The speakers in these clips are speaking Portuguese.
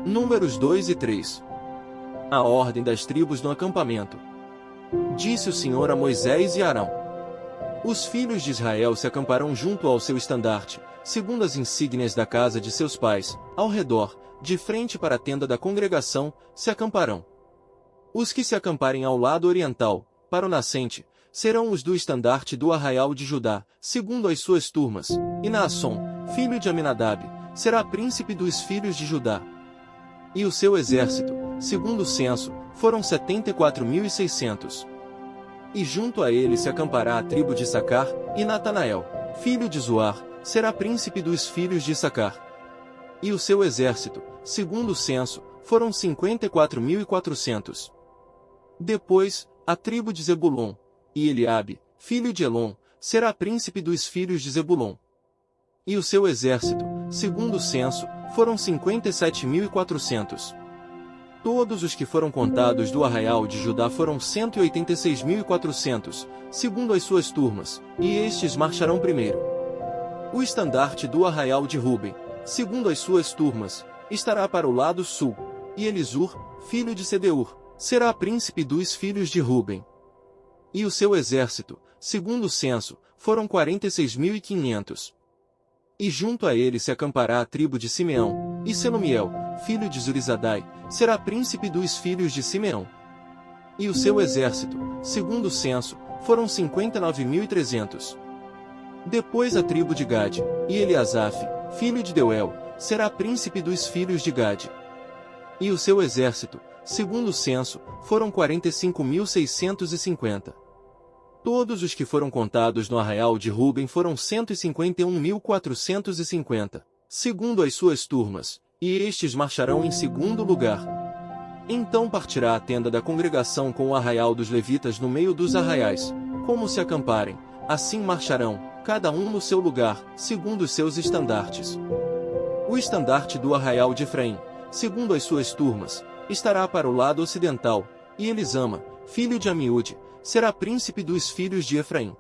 Números 2 e 3. A ordem das tribos no acampamento. Disse o Senhor a Moisés e a Arão: os filhos de Israel se acamparão junto ao seu estandarte, segundo as insígnias da casa de seus pais, ao redor, de frente para a tenda da congregação, se acamparão. Os que se acamparem ao lado oriental, para o nascente, serão os do estandarte do arraial de Judá, segundo as suas turmas, e Naasson, filho de Aminadab, será príncipe dos filhos de Judá. E o seu exército, segundo o censo, foram 74.600. E junto a ele se acampará a tribo de Issacar, e Natanael, filho de Zoar, será príncipe dos filhos de Issacar. E o seu exército, segundo o censo, foram 54.400. Depois, a tribo de Zebulon, e Eliabe, filho de Elon, será príncipe dos filhos de Zebulon. E o seu exército, segundo o censo, foram 57.400. Todos os que foram contados do arraial de Judá foram 186.400, segundo as suas turmas, e estes marcharão primeiro. O estandarte do arraial de Ruben, segundo as suas turmas, estará para o lado sul, e Elisur, filho de Sedeur, será príncipe dos filhos de Ruben. E o seu exército, segundo o censo, foram 46.500. E junto a ele se acampará a tribo de Simeão, e Selumiel, filho de Zurizadai, será príncipe dos filhos de Simeão. E o seu exército, segundo o censo, foram 59.300. Depois a tribo de Gade, e Eliasaf, filho de Deuel, será príncipe dos filhos de Gade. E o seu exército, segundo o censo, foram 45.650. Todos os que foram contados no arraial de Ruben foram 151.450, segundo as suas turmas, e estes marcharão em segundo lugar. Então partirá a tenda da congregação com o arraial dos levitas no meio dos arraiais, como se acamparem, assim marcharão, cada um no seu lugar, segundo os seus estandartes. O estandarte do arraial de Efraim, segundo as suas turmas, estará para o lado ocidental, e Elisama, filho de Amiúde, será príncipe dos filhos de Efraim.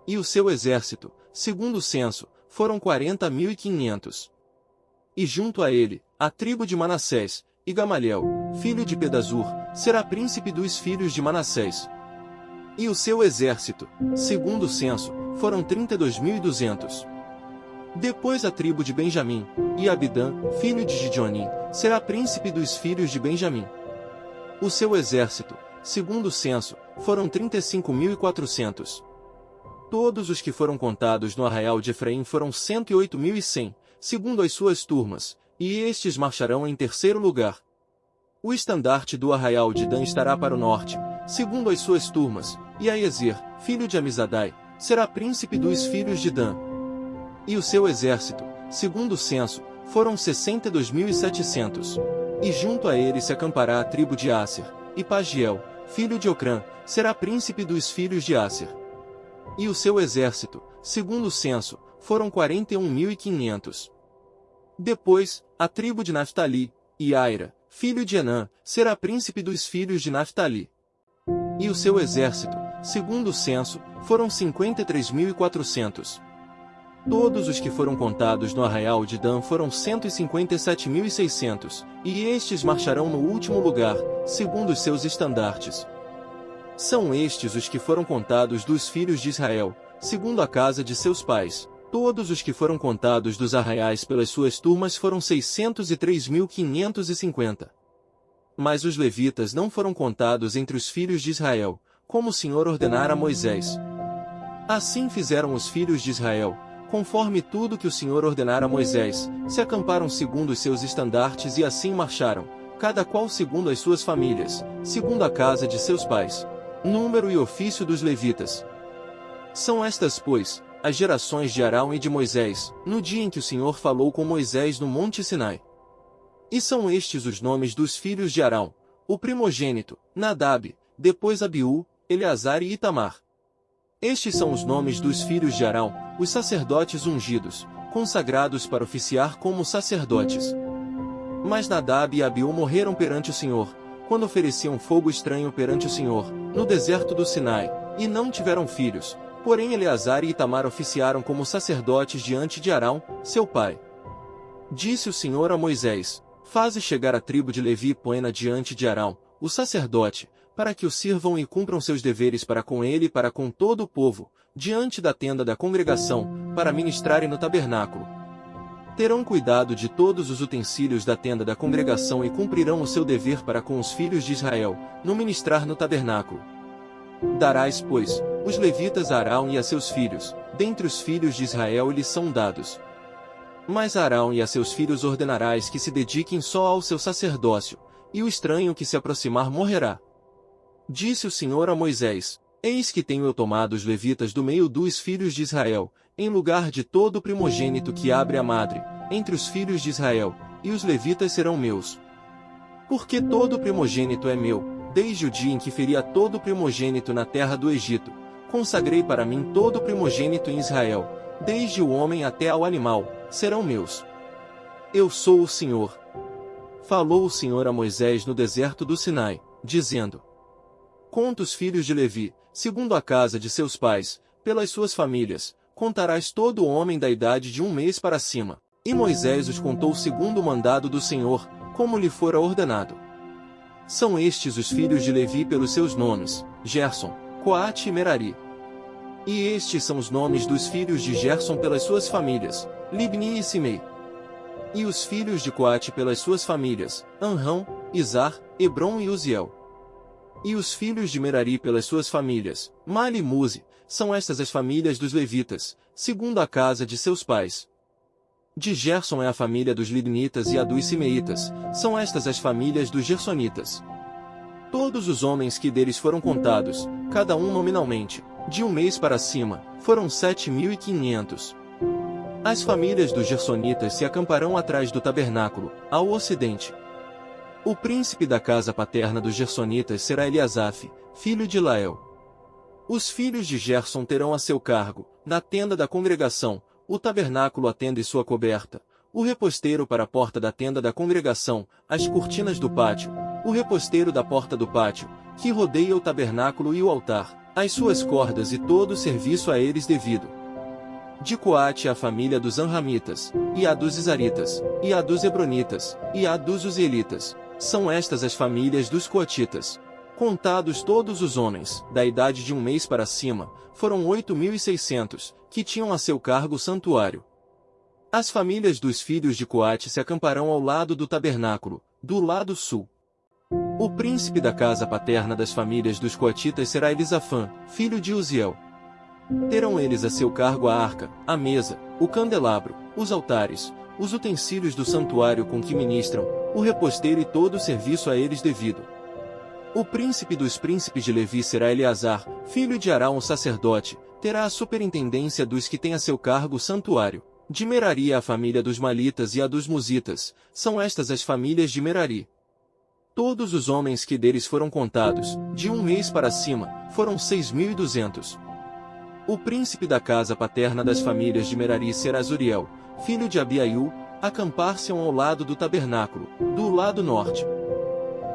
E o seu exército, segundo o censo, foram 40.500. E junto a ele, a tribo de Manassés, e Gamaliel, filho de Pedazur, será príncipe dos filhos de Manassés. E o seu exército, segundo o censo, foram 32.200. Depois a tribo de Benjamim, e Abidã, filho de Gideonim, será príncipe dos filhos de Benjamim. O seu exército, segundo o censo, foram 35.400. Todos os que foram contados no arraial de Efraim foram 108.100, segundo as suas turmas, e estes marcharão em terceiro lugar. O estandarte do arraial de Dan estará para o norte, segundo as suas turmas, e Aiezer, filho de Amizadai, será príncipe dos filhos de Dan. E o seu exército, segundo o censo, foram 62.700. E junto a ele se acampará a tribo de Asser, e Pagiel, filho de Ocrã, será príncipe dos filhos de Asser. E o seu exército, segundo o censo, foram 41.500. Depois, a tribo de Naftali, e Aira, filho de Enã, será príncipe dos filhos de Naftali. E o seu exército, segundo o censo, foram 53.400. Todos os que foram contados no arraial de Dan foram 157.600, e estes marcharão no último lugar, segundo os seus estandartes. São estes os que foram contados dos filhos de Israel, segundo a casa de seus pais. Todos os que foram contados dos arraiais pelas suas turmas foram 603.550. Mas os levitas não foram contados entre os filhos de Israel, como o Senhor ordenara a Moisés. Assim fizeram os filhos de Israel, conforme tudo que o Senhor ordenara a Moisés, se acamparam segundo os seus estandartes e assim marcharam, cada qual segundo as suas famílias, segundo a casa de seus pais. Número e ofício dos levitas. São estas, pois, as gerações de Arão e de Moisés, no dia em que o Senhor falou com Moisés no Monte Sinai. E são estes os nomes dos filhos de Arão: o primogênito, Nadab, depois Abiú, Eleazar e Itamar. Estes são os nomes dos filhos de Arão, os sacerdotes ungidos, consagrados para oficiar como sacerdotes. Mas Nadab e Abiú morreram perante o Senhor, quando ofereciam fogo estranho perante o Senhor, no deserto do Sinai, e não tiveram filhos. Porém Eleazar e Itamar oficiaram como sacerdotes diante de Arão, seu pai. Disse o Senhor a Moisés: Faze chegar a tribo de Levi e põe-na diante de Arão, o sacerdote, para que o sirvam e cumpram seus deveres para com ele e para com todo o povo, diante da tenda da congregação, para ministrarem no tabernáculo. Terão cuidado de todos os utensílios da tenda da congregação e cumprirão o seu dever para com os filhos de Israel, no ministrar no tabernáculo. Darás, pois, os levitas a Arão e a seus filhos, dentre os filhos de Israel lhes são dados. Mas a Arão e a seus filhos ordenarás que se dediquem só ao seu sacerdócio, e o estranho que se aproximar morrerá. Disse o Senhor a Moisés: Eis que tenho eu tomado os levitas do meio dos filhos de Israel, em lugar de todo primogênito que abre a madre, entre os filhos de Israel, e os levitas serão meus. Porque todo primogênito é meu, desde o dia em que feri a todo primogênito na terra do Egito, consagrei para mim todo primogênito em Israel, desde o homem até ao animal, serão meus. Eu sou o Senhor. Falou o Senhor a Moisés no deserto do Sinai, dizendo: Conta os filhos de Levi, segundo a casa de seus pais, pelas suas famílias, contarás todo homem da idade de 1 mês para cima. E Moisés os contou segundo o mandado do Senhor, como lhe fora ordenado. São estes os filhos de Levi pelos seus nomes: Gerson, Coate e Merari. E estes são os nomes dos filhos de Gerson pelas suas famílias: Libni e Simei. E os filhos de Coate pelas suas famílias: Anrão, Izar, Hebron e Uziel. E os filhos de Merari pelas suas famílias: Mali e Muzi. São estas as famílias dos levitas, segundo a casa de seus pais. De Gerson é a família dos Libnitas e a dos Simeitas, são estas as famílias dos Gersonitas. Todos os homens que deles foram contados, cada um nominalmente, de 1 mês para cima, foram 7.500. As famílias dos Gersonitas se acamparão atrás do tabernáculo, ao ocidente. O príncipe da casa paterna dos Gersonitas será Eliasaf, filho de Lael. Os filhos de Gerson terão a seu cargo, na tenda da congregação, o tabernáculo, a tenda e sua coberta, o reposteiro para a porta da tenda da congregação, as cortinas do pátio, o reposteiro da porta do pátio, que rodeia o tabernáculo e o altar, as suas cordas e todo o serviço a eles devido. De Coate a família dos Anramitas, e a dos Izaritas, e a dos Hebronitas, e a dos Uzielitas. São estas as famílias dos Coatitas. Contados todos os homens, da idade de 1 mês para cima, foram 8.600, que tinham a seu cargo o santuário. As famílias dos filhos de Coate se acamparão ao lado do tabernáculo, do lado sul. O príncipe da casa paterna das famílias dos Coatitas será Elisafã, filho de Uziel. Terão eles a seu cargo a arca, a mesa, o candelabro, os altares, os utensílios do santuário com que ministram, o reposteiro e todo o serviço a eles devido. O príncipe dos príncipes de Levi será Eleazar, filho de Arão o sacerdote, terá a superintendência dos que têm a seu cargo o santuário. De Merari a família dos Malitas e a dos Musitas, são estas as famílias de Merari. Todos os homens que deles foram contados, de 1 mês para cima, foram 6.200. O príncipe da casa paterna das famílias de Merari será Zuriel, filho de Abiaiú, acampar-se-ão ao lado do tabernáculo, do lado norte.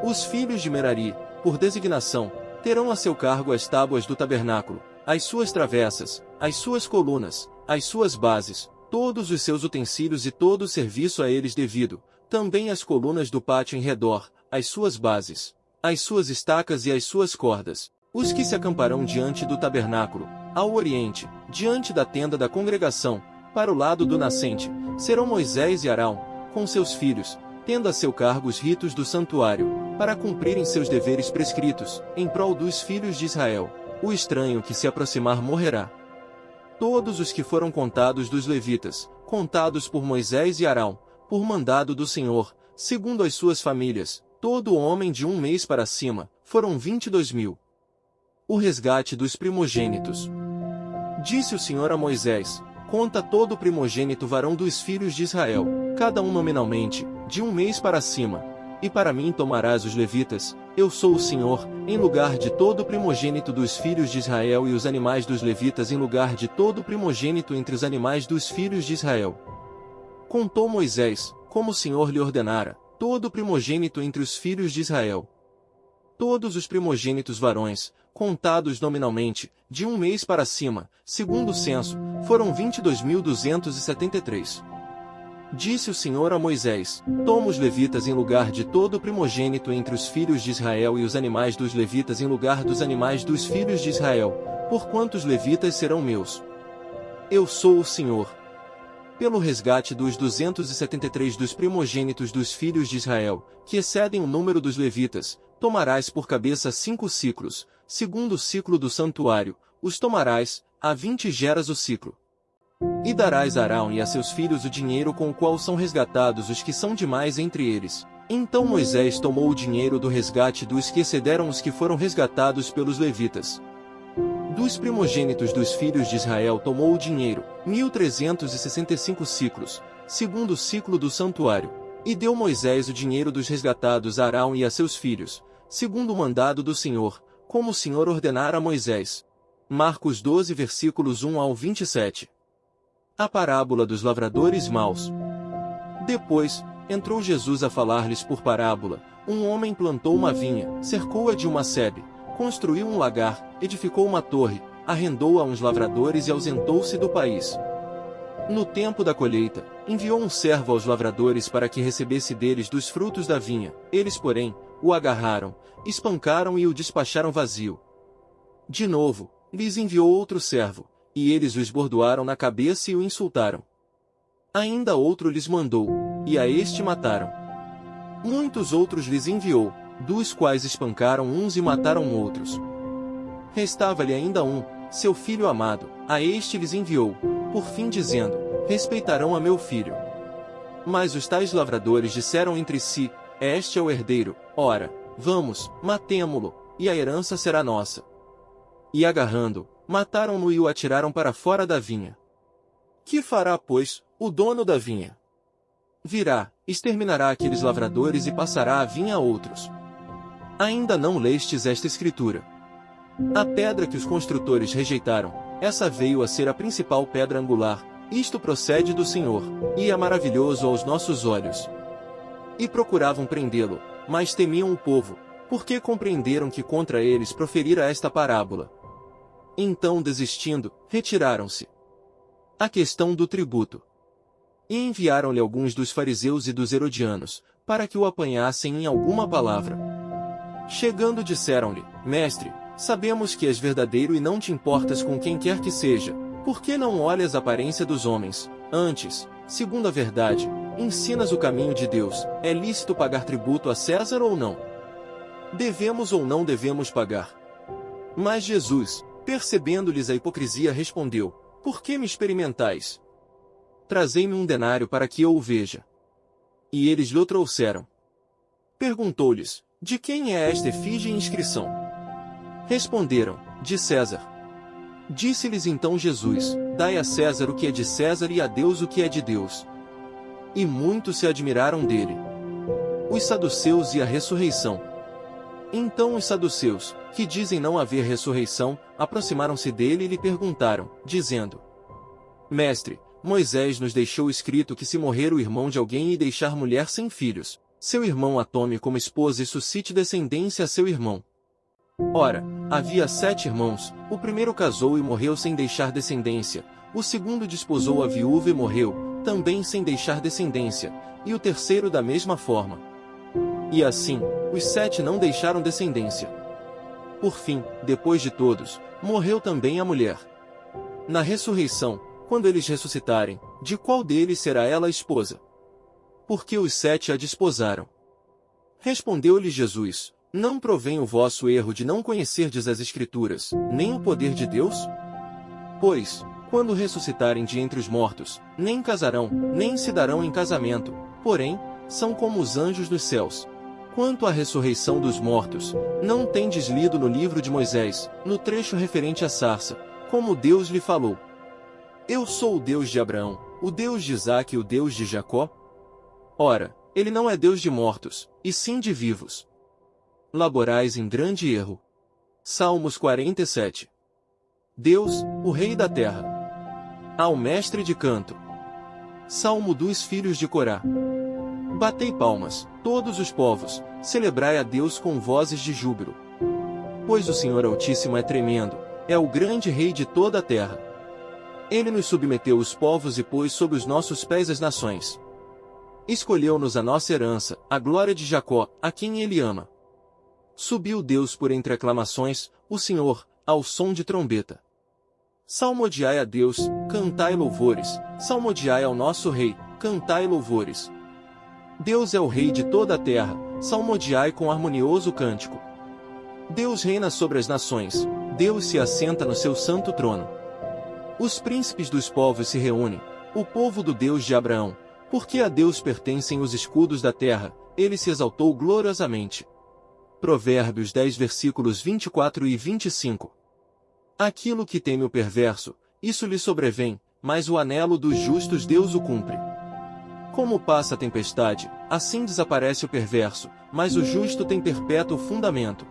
Os filhos de Merari, por designação, terão a seu cargo as tábuas do tabernáculo, as suas travessas, as suas colunas, as suas bases, todos os seus utensílios e todo o serviço a eles devido, também as colunas do pátio em redor, as suas bases, as suas estacas e as suas cordas. Os que se acamparão diante do tabernáculo, ao oriente, diante da tenda da congregação, para o lado do nascente, serão Moisés e Arão, com seus filhos, tendo a seu cargo os ritos do santuário, para cumprirem seus deveres prescritos, em prol dos filhos de Israel. O estranho que se aproximar morrerá. Todos os que foram contados dos levitas, contados por Moisés e Arão, por mandado do Senhor, segundo as suas famílias, todo homem de 1 mês para cima, foram 22.000. O resgate dos primogênitos. Disse o Senhor a Moisés: Conta todo o primogênito varão dos filhos de Israel, cada um nominalmente, de 1 mês para cima. E para mim tomarás os levitas, eu sou o Senhor, em lugar de todo o primogênito dos filhos de Israel, e os animais dos levitas em lugar de todo o primogênito entre os animais dos filhos de Israel. Contou Moisés, como o Senhor lhe ordenara, todo o primogênito entre os filhos de Israel. Todos os primogênitos varões, contados nominalmente, de 1 mês para cima, segundo o censo, foram 22.273. Disse o Senhor a Moisés: Toma os levitas em lugar de todo o primogênito entre os filhos de Israel e os animais dos levitas em lugar dos animais dos filhos de Israel, porquanto os levitas serão meus. Eu sou o Senhor. Pelo resgate dos 273 dos primogênitos dos filhos de Israel, que excedem o número dos levitas, tomarás por cabeça 5 siclos, segundo o ciclo do santuário, os tomarás, a 20 geras o ciclo. E darás a Arão e a seus filhos o dinheiro com o qual são resgatados os que são demais entre eles. Então Moisés tomou o dinheiro do resgate dos que excederam os que foram resgatados pelos levitas. Dos primogênitos dos filhos de Israel tomou o dinheiro, 1.365 ciclos, segundo o ciclo do santuário. E deu Moisés o dinheiro dos resgatados a Arão e a seus filhos, segundo o mandado do Senhor, como o Senhor ordenara a Moisés. Marcos 12 versículos 1 ao 27. A parábola dos lavradores maus. Depois, entrou Jesus a falar-lhes por parábola. Um homem plantou uma vinha, cercou-a de uma sebe, construiu um lagar, edificou uma torre, arrendou-a a uns lavradores e ausentou-se do país. No tempo da colheita, enviou um servo aos lavradores para que recebesse deles dos frutos da vinha. Eles, porém, o agarraram, espancaram e o despacharam vazio. De novo, lhes enviou outro servo, e eles o esbordoaram na cabeça e o insultaram. Ainda outro lhes mandou, e a este mataram. Muitos outros lhes enviou, dos quais espancaram uns e mataram outros. Restava-lhe ainda um, seu filho amado, a este lhes enviou, por fim dizendo: respeitarão a meu filho. Mas os tais lavradores disseram entre si: este é o herdeiro, ora, vamos, matemo-lo, e a herança será nossa. E agarrando, mataram-no e o atiraram para fora da vinha. Que fará, pois, o dono da vinha? Virá, exterminará aqueles lavradores e passará a vinha a outros. Ainda não lestes esta escritura? A pedra que os construtores rejeitaram, essa veio a ser a principal pedra angular. Isto procede do Senhor, e é maravilhoso aos nossos olhos. E procuravam prendê-lo, mas temiam o povo, porque compreenderam que contra eles proferira esta parábola. Então, desistindo, retiraram-se. A questão do tributo. E enviaram-lhe alguns dos fariseus e dos herodianos, para que o apanhassem em alguma palavra. Chegando disseram-lhe: Mestre, sabemos que és verdadeiro e não te importas com quem quer que seja, por que não olhas a aparência dos homens? Antes, segundo a verdade, ensinas o caminho de Deus. É lícito pagar tributo a César ou não? Devemos ou não devemos pagar? Mas Jesus, percebendo-lhes a hipocrisia, respondeu: Por que me experimentais? Trazei-me um denário para que eu o veja. E eles lhe trouxeram. Perguntou-lhes: De quem é esta efígie e inscrição? Responderam: De César. Disse-lhes então Jesus: Dai a César o que é de César e a Deus o que é de Deus. E muitos se admiraram dele. Os saduceus e a ressurreição. Então os saduceus, que dizem não haver ressurreição, aproximaram-se dele e lhe perguntaram, dizendo: Mestre, Moisés nos deixou escrito que se morrer o irmão de alguém e deixar mulher sem filhos, seu irmão a tome como esposa e suscite descendência a seu irmão. Ora, havia 7 irmãos, o primeiro casou e morreu sem deixar descendência, o segundo desposou a viúva e morreu, também sem deixar descendência, e o terceiro da mesma forma. E assim, os 7 não deixaram descendência. Por fim, depois de todos, morreu também a mulher. Na ressurreição, quando eles ressuscitarem, de qual deles será ela a esposa? Porque os 7 a desposaram. Respondeu-lhe Jesus: Não provém o vosso erro de não conhecerdes as Escrituras, nem o poder de Deus? Pois, quando ressuscitarem de entre os mortos, nem casarão, nem se darão em casamento, porém, são como os anjos dos céus. Quanto à ressurreição dos mortos, não tendes lido no livro de Moisés, no trecho referente à sarça, como Deus lhe falou: Eu sou o Deus de Abraão, o Deus de Isaque e o Deus de Jacó? Ora, ele não é Deus de mortos, e sim de vivos. Laborais em grande erro. Salmos 47. Deus, o Rei da terra. Ao mestre de canto. Salmo dos filhos de Corá. Batei palmas, todos os povos, celebrai a Deus com vozes de júbilo. Pois o Senhor Altíssimo é tremendo, é o grande Rei de toda a terra. Ele nos submeteu os povos e pôs sob os nossos pés as nações. Escolheu-nos a nossa herança, a glória de Jacó, a quem ele ama. Subiu Deus por entre aclamações, o Senhor, ao som de trombeta. Salmodiai a Deus, cantai louvores, salmodiai ao nosso Rei, cantai louvores. Deus é o Rei de toda a terra, salmodiai com harmonioso cântico. Deus reina sobre as nações, Deus se assenta no seu santo trono. Os príncipes dos povos se reúnem, o povo do Deus de Abraão, porque a Deus pertencem os escudos da terra, ele se exaltou gloriosamente. Provérbios 10 versículos 24 e 25. Aquilo que teme o perverso, isso lhe sobrevém, mas o anelo dos justos Deus o cumpre. Como passa a tempestade, assim desaparece o perverso, mas o justo tem perpétuo fundamento.